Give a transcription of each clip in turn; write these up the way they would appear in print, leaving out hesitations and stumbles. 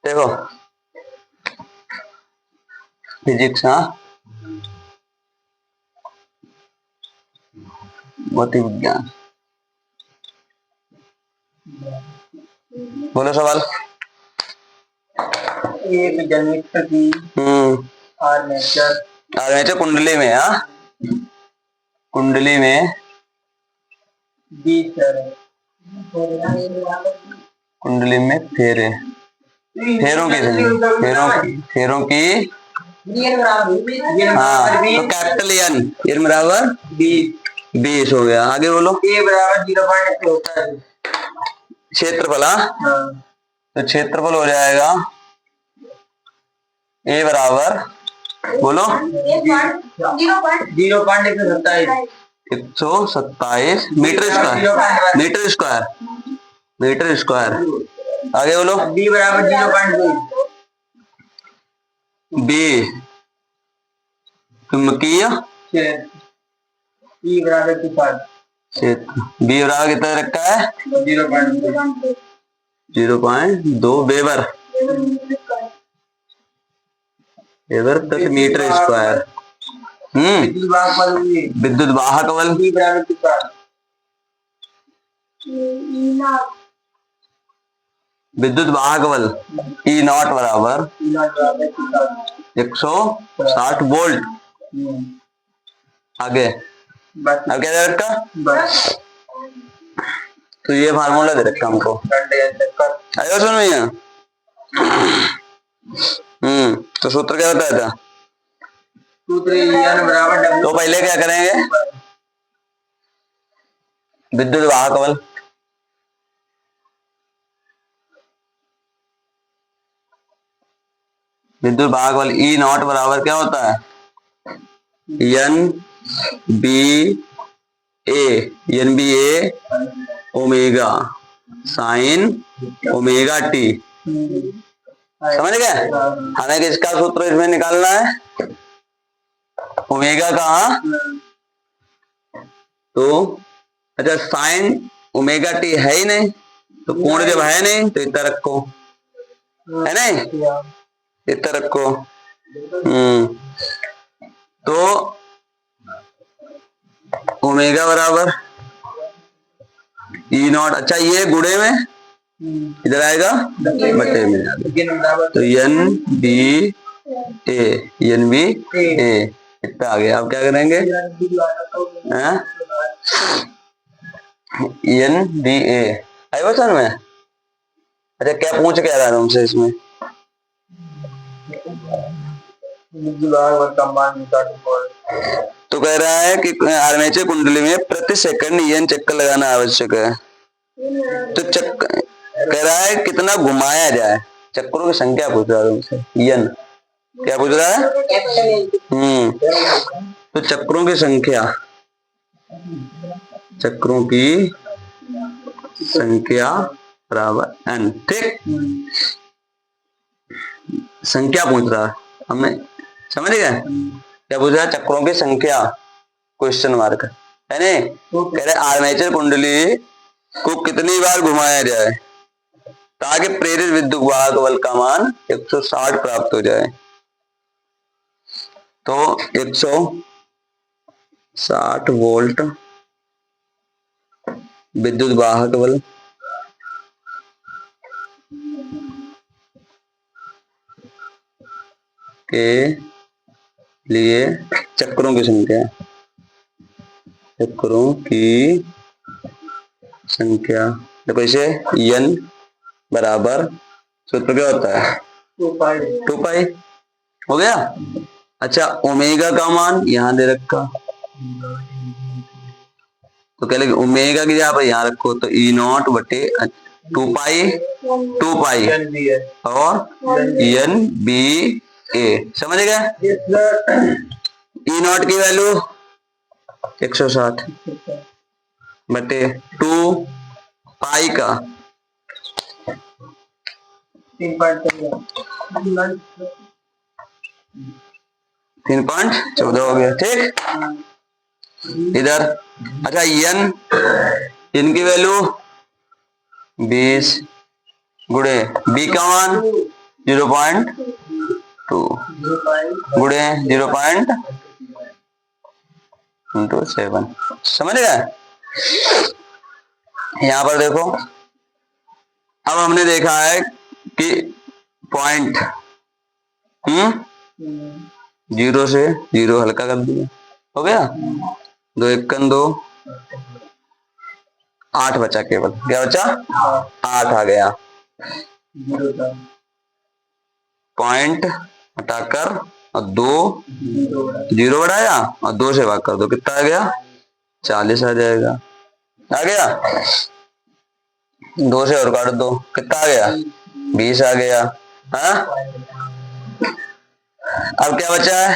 देखो फिजिक्स, हाँ भौतिक विज्ञान। बोलो सवाल। एक जनित्र की आर्मेचर कुंडली में, हाँ कुंडली में कुंडली में फेरे, फेरों की हाँ, तो कैपिटल एन बराबर 20 हो गया। आगे बोलो। ए बराबर 0.8 होता है क्षेत्रफल, तो क्षेत्रफल हो जाएगा ए बराबर, बोलो 127 मीटर स्क्वायर, मीटर स्क्वायर। आगे बोलो। बी बराबर 0.2, बी चुंबकीय ई बराबर क्षेत्र, बी बराबर कितना रखा है 0.2 वेबर, वेबर प्रति मीटर स्क्वायर। विद्युत वाहक बल विद्युत वाहक बल ई नॉट बराबर 160 वोल्ट। आगे अब क्या दे रखा, तो ये फार्मूला दे रखा हमको, आयो सुन भैया। तो सूत्र क्या बताया था, तो पहले क्या करेंगे, विद्युत वाहक बल ई नॉट बराबर क्या होता है, एन बी ए ओमेगा साइन ओमेगा टी। समझ गए। हमें किसका सूत्र इसमें निकालना है, ओमेगा का, तो अच्छा साइन ओमेगा टी है ही नहीं, तो कोण जब है नहीं तो इतना रखो, है नहीं, इतना रखो। तो ओमेगा बराबर ई नॉट, अच्छा ये गुणे में इधर आएगा बटे में, तो एन बी ए इतना आ गया। अब क्या करेंगे, एन बी ए आई बसन में। अच्छा क्या पूछ के आ रहा है तुमसे इसमें, तो कह रहा है कि आर्मेचर कुंडली में प्रति सेकंड एन चक्कर लगाना आवश्यक है। तो कह रहा है कितना घुमाया जाए, चक्रों की संख्या पूछ रहा है तुमसे, एन क्या पूछ रहा है, तो चक्रों की संख्या बराबर एन, ठीक, संख्या पूछ रहा है हमें, समझ गए। क्या पूछ रहा है, चक्रों की संख्या, क्वेश्चन मार्क है नहीं। कह रहे आर्मेचर कुंडली को कितनी बार घुमाया जाए ताकि प्रेरित विद्युत वाहक बल का मान 160 प्राप्त हो जाए। तो 160 वोल्ट विद्युत वाहक बल के लिए चक्रों की संख्या देखो इसे एन बराबर सूत्र क्या होता है 2 पाई हो गया। अच्छा ओमेगा का मान यहां दे रखा, तो कह लेंगे ओमेगा की जगह पर यहां रखो, तो ई नॉट बटे 2 पाई और एन बी ए, समझ गए। ई नॉट की वैल्यू 160 बटे 2 पाई का 3.14 हो गया, ठीक। इधर अच्छा एन की वैल्यू 20 गुणे बी का मान 0.2 गुणे 0.27। समझ गए? यहां पर देखो, अब हमने देखा है कि पॉइंट 0 से 0 हल्का कर दिया, हो गया। 2 एकन 2, 8 बचा, केवल क्या बचा? 8 आ गया। पॉइंट हटाकर और 2 0 बढ़ाया और 2 से भाग कर दो, कितना आ गया? 40 आ जाएगा। आ गया। 2 से और काट दो, कितना आ गया? 20 आ गया। हाँ, अब क्या बचा है?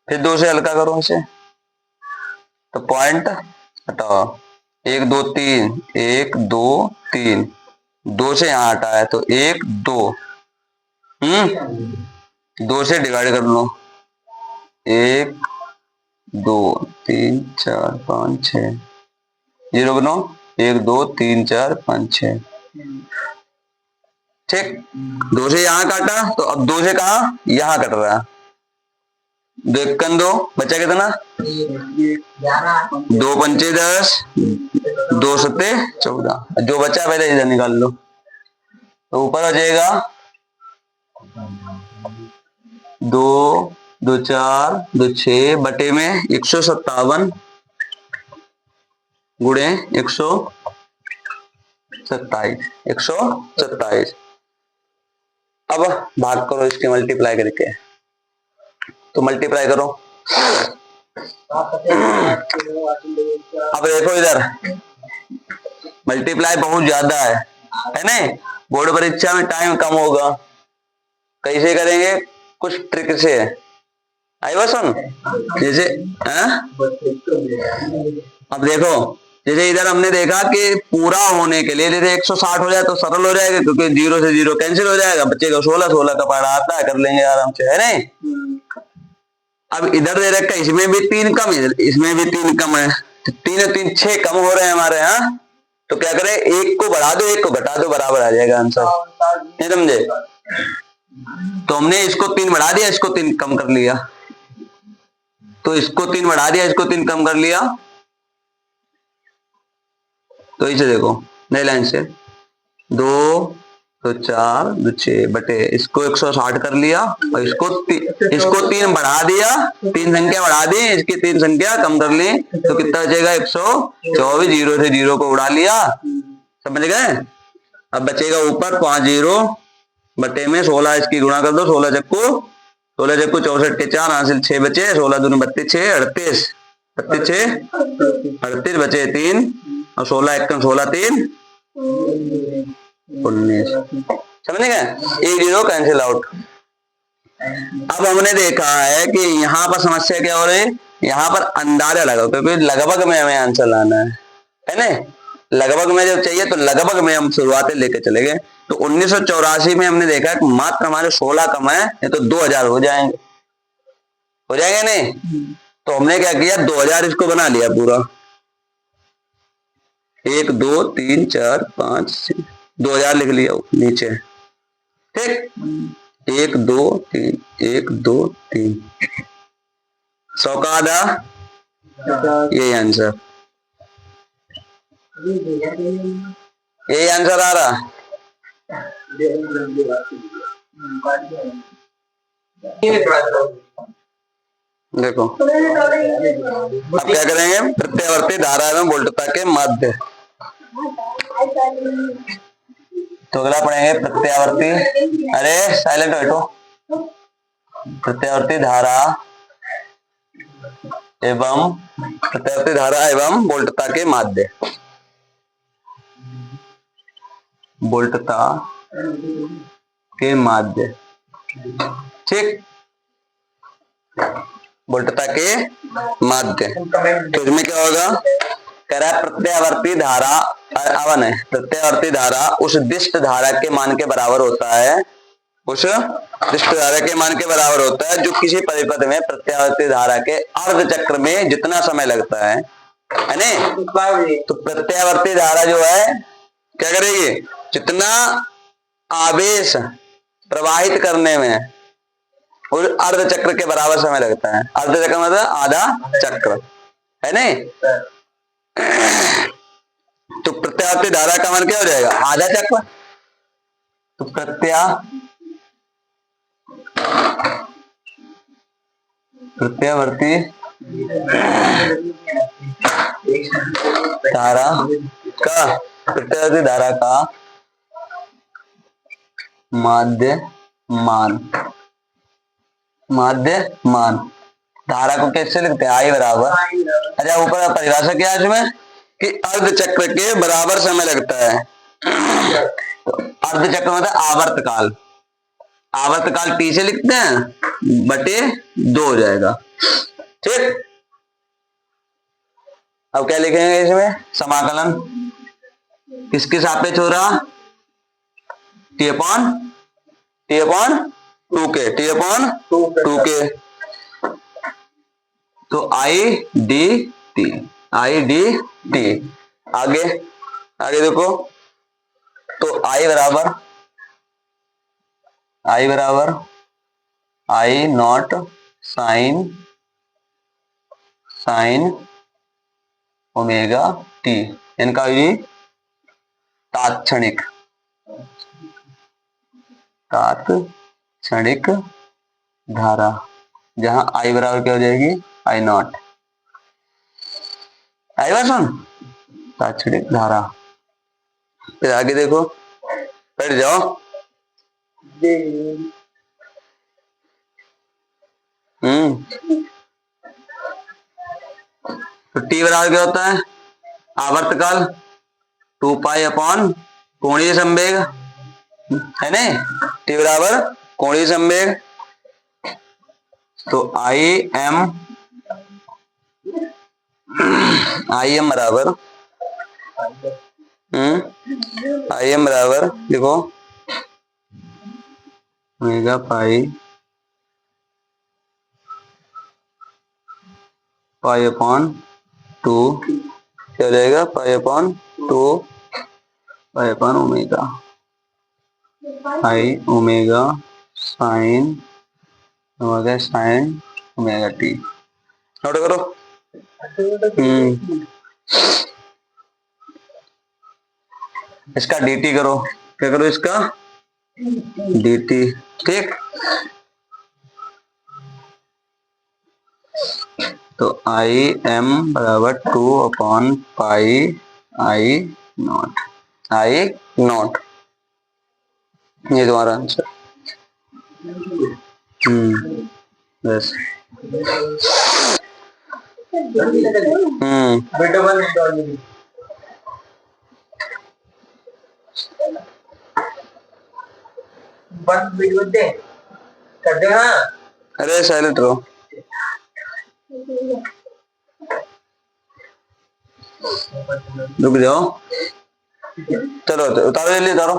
फिर 2 से हल्का करो इसे, तो पॉइंट हटाओ, 1 2 3, 1 2 3, 2 से यहाँ हटाया तो 1 2, 2 से डिवाइड कर लो, 1 2 3 4 5 6, 0 बनो, 1 2 3 4 5 6। ठीक, 2 से यहाँ काटा तो अब 2 से कहा? यहाँ कट रहा है। 2 एकन 2, बचा कितना? 2 पंचे 10, 2 सत्ते 14, जो बचा पहले इधर निकाल लो, तो ऊपर आ जाएगा 2 2 4 2 6 बटे में 157 गुणे 127। अब भाग करो इसके मल्टीप्लाई करके, तो मल्टीप्लाई करो। अब देखो इधर मल्टीप्लाई बहुत ज्यादा है ना? बोर्ड परीक्षा में टाइम कम होगा, कैसे करेंगे? कुछ ट्रिक से। आई बात सुन, जैसे अब देखो, जैसे इधर हमने देखा कि पूरा होने के लिए जैसे 160 हो जाए तो सरल हो जाएगा, क्योंकि 0 से 0 कैंसिल हो जाएगा, बच्चे को 16 16 का पढ़ा आता है, कर लेंगे आराम से, है नहीं? अब इधर दे रखा, इसमें भी 3 कम है, इसमें भी 3 कम है, तो 3 और 3 6 कम हो रहे हैं हमारे यहाँ। तो क्या करें? 1 को बढ़ा दो, 1 को घटा दो, बराबर आ जाएगा आंसर। नहीं समझे? तो हमने इसको 3 बढ़ा दिया, इसको 3 कम कर लिया, तो इसको 3 बढ़ा दिया, इसको 3 कम कर लिया, तो इसे देखो नई लाइन से 2 2 4 2 6 बटे इसको 160 कर लिया, और इसको 3 बढ़ा दिया, 3 संख्या बढ़ा दी, इसकी 3 संख्या कम कर ली, तो कितना बचेगा? 124। 0 से 0 को उड़ा लिया, समझ गए? अब बचेगा ऊपर 5 0 बटे में 16, इसकी गुणा कर दो, 16 चक्कू 64 के 4 हासिल 6 बचे, 16 दूनी 32 6 38, 32 6 38 बचे 3, और 16 1 16 3 19। समझ गए? 1 0 कैंसिल आउट। अब हमने देखा है कि यहाँ पर समस्या क्या हो रही है, यहाँ पर अंदाजा लगाओ, क्योंकि लगभग में हमें आंसर लाना है ना? लगभग में जब चाहिए तो लगभग में हम शुरुआतें लेके चले गए। तो 1984 में हमने देखा कि मात्र हमारे 16 कम है, नहीं तो 2000 हो जाएंगे, नहीं? तो हमने क्या किया? 2000 इसको बना लिया पूरा, 1 2 3 4 5 6, 2000 लिख लिया नीचे। ठीक, 1 2 3 1 2 3, 100 का आधा, यही आंसर, यही आंसर आ रहा। देखो अब क्या करेंगे? प्रत्यावर्ती धारा एवं वोल्टता के माध्य, तो अगला पढ़ेंगे प्रत्यावर्ती, अरे साइलेंट बैठो, प्रत्यावर्ती धारा एवं वोल्टता के माध्य, वोल्टता के माध्य। ठीक, वोल्टता के माध्य, तो इसमें क्या होगा? कह रहा है प्रत्यावर्ती धारा, अवन है, प्रत्यावर्ती धारा उस दिष्ट धारा के मान के बराबर होता है, उस दिष्ट धारा के मान के बराबर होता है जो किसी परिपथ में प्रत्यावर्ती धारा के अर्ध चक्र में जितना समय लगता है ना? तो प्रत्यावर्ती धारा जो है क्या करेगी, जितना आवेश प्रवाहित करने में और अर्ध चक्र के बराबर समय लगता है। अर्ध चक्र मतलब आधा चक्र, है नहीं। तो प्रत्यावर्ती धारा का मान क्या हो जाएगा, आधा चक्र। तो प्रत्यावर्ती धारा का माध्य मान धारा को कैसे लिखते हैं, आई बराबर, अच्छा ऊपर परिभाषा क्या है इसमें कि अर्ध चक्र के बराबर समय लगता है। तो अर्ध चक्र मतलब आवर्तकाल, आवर्तकाल टी से लिखते हैं बटे 2 हो जाएगा, ठीक। अब क्या लिखेंगे इसमें, समाकलन किसके सापेक्ष हो रहा, टी अपॉन 2 के, तो आई डी टी। आगे देखो, तो आई बराबर आई नॉट साइन ओमेगा टी, इनका भी तात्क्षणिक धारा, जहां आई बराबर क्या हो जाएगी, आई नॉट, आई बार सुन, तात्क्षणिक धारा। फिर आगे देखो, बैठ जाओ, तो टी बराबर क्या होता है, आवर्तकाल 2 पाई अपॉन कोणीय संवेग, है नहीं, टी बराबर कोणीय संवेग। तो आई एम बराबर देखो ओमेगा पाई अपॉन 2, क्या हो जाएगा, pi upon omega, I omega sine omega T, note करो। इसका dt करो, क्या करो इसका dt, ठीक। तो आई एम बराबर 2 अपॉन पाई आई नॉट, ये तुम्हारा आंसर। बस कर देना, अरे साइलेंट रहो, रुक जाओ, चलो उतारो, जल्दी उतारो।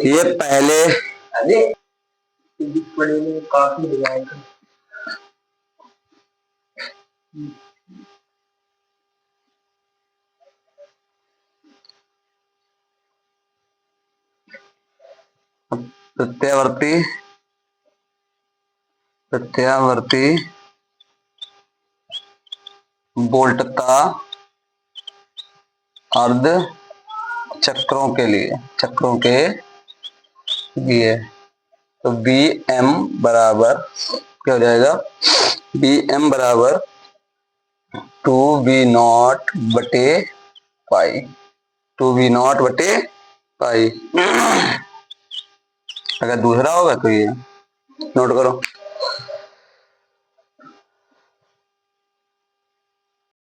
ये पहले काफी हो जाएगा। प्रत्यावर्ती बोल्ट का अर्ध चक्रों के लिए तो बी एम बराबर क्या हो जाएगा, बी एम बराबर 2v0 बटे पाई, अगर दूसरा होगा तो ये नोट करो।